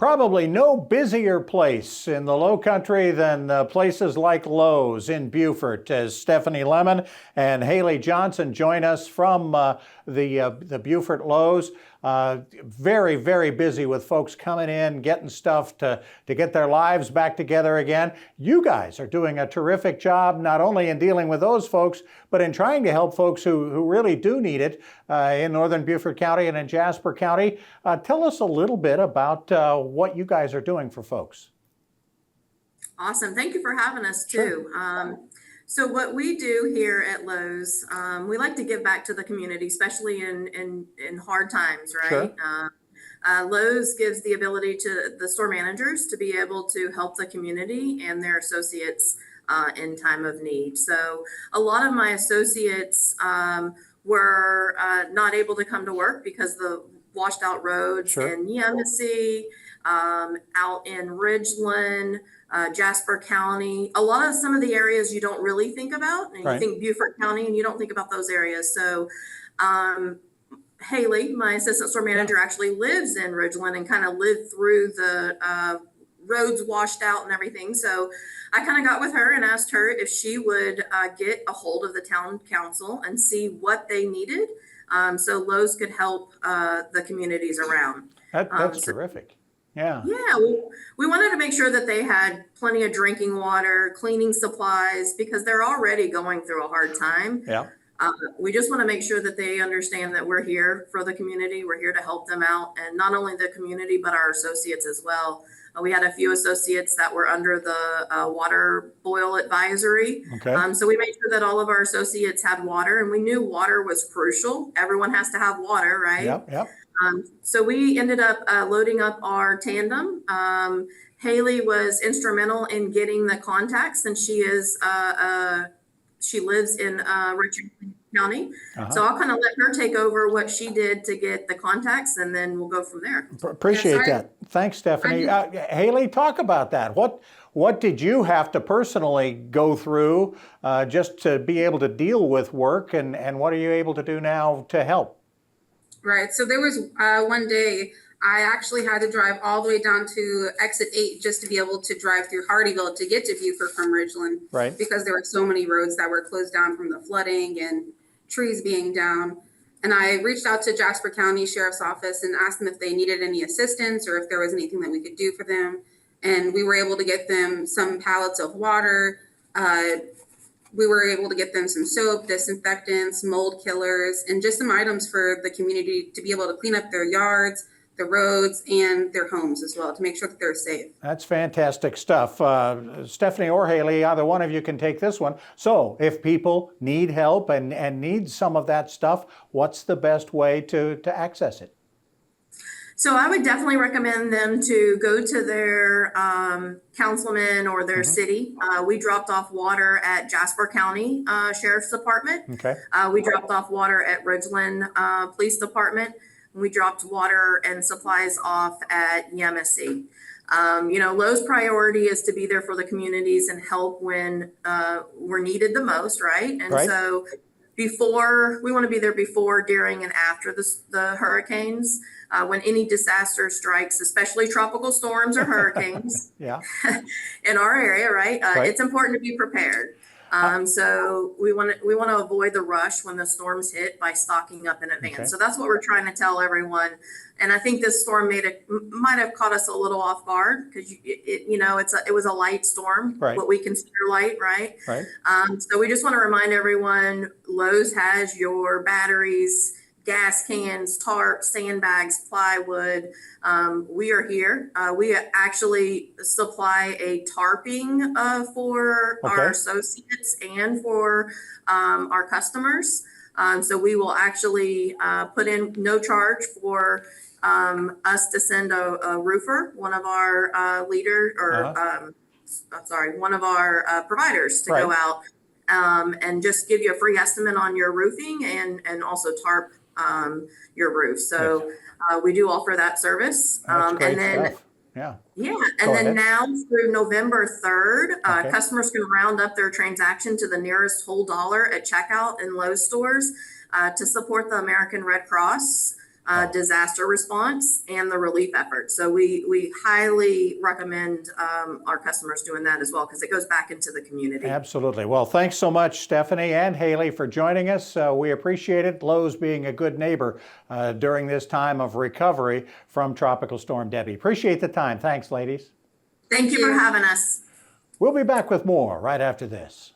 Probably no busier place in the Lowcountry than places like Lowe's in Beaufort, as Stephanie Lemmon and Haley Johnson join us from the Beaufort Lowe's. Very, very busy with folks coming in, getting stuff to get their lives back together again. You guys are doing a terrific job, not only in dealing with those folks, but in trying to help folks who really do need it in northern Beaufort County and in Jasper County. Tell us a little bit about what you guys are doing for folks. Awesome. Thank you for having us too. Sure. So what we do here at Lowe's, we like to give back to the community, especially in hard times, right? Sure. Lowe's gives the ability to the store managers to be able to help the community and their associates in time of need. So a lot of my associates were not able to come to work because the washed out roads sure. in Yemassee, out in Ridgeland, Jasper County, some of the areas you don't really think about, and right. you think Beaufort County and you don't think about those areas. So Haley, my assistant store manager, actually lives in Ridgeland and kind of lived through the roads washed out and everything. So I kind of got with her and asked her if she would get a hold of the town council and see what they needed, so Lowe's could help the communities around. That's terrific. Yeah. Yeah. We wanted to make sure that they had plenty of drinking water, cleaning supplies, because they're already going through a hard time. Yeah. We just want to make sure that they understand that we're here for the community. We're here to help them out, and not only the community, but our associates as well. We had a few associates that were under the water boil advisory. Okay. So we made sure that all of our associates had water, and we knew water was crucial. Everyone has to have water, right? Yep. Yep. So we ended up loading up our tandem. Haley was instrumental in getting the contacts, and she lives in Richardson County. So I'll kind of let her take over what she did to get the contacts, and then we'll go from there. Appreciate that. Thanks, Stephanie. Haley, talk about that. What did you have to personally go through just to be able to deal with work, and what are you able to do now to help? Right. So there was one day I actually had to drive all the way down to exit 8 just to be able to drive through Hardyville to get to Beaufort from Ridgeland. Right. Because there were so many roads that were closed down from the flooding and trees being down. And I reached out to Jasper County Sheriff's Office and asked them if they needed any assistance or if there was anything that we could do for them. And we were able to get them some pallets of water. We were able to get them some soap, disinfectants, mold killers, and just some items for the community to be able to clean up their yards, the roads, and their homes as well to make sure that they're safe. That's fantastic stuff. Stephanie or Haley, either one of you can take this one. So if people need help and need some of that stuff, what's the best way to access it? So I would definitely recommend them to go to their councilman or their city. We dropped off water at Jasper County Sheriff's Department. Okay. We dropped off water at Ridgeland Police Department. We dropped water and supplies off at Yemassee. Lowe's priority is to be there for the communities and help when we're needed the most, right? And so we want to be there before, during, and after the hurricanes. When any disaster strikes, especially tropical storms or hurricanes in our area, right? It's important to be prepared. So we want to avoid the rush when the storms hit by stocking up in advance. Okay. So that's what we're trying to tell everyone. And I think this storm might have caught us a little off guard because it was a light storm, what we consider light, right? Right. So we just want to remind everyone, Lowe's has your batteries, gas cans, tarps, sandbags, plywood. We are here. We actually supply a tarping for our associates and for our customers. So we will actually put in no charge for us to send a roofer, one of our one of our providers to go out and just give you a free estimate on your roofing and also tarp your roof. So we do offer that service. And then stuff. Now through November 3rd, customers can round up their transaction to the nearest whole dollar at checkout in Lowe's stores to support the American Red Cross. disaster response and the relief efforts. So we highly recommend our customers doing that as well, because it goes back into the community. Absolutely. Well, thanks so much, Stephanie and Haley, for joining us. We appreciate it. Lowe's being a good neighbor during this time of recovery from Tropical Storm Debby. Appreciate the time. Thanks, ladies. Thank you for having us. We'll be back with more right after this.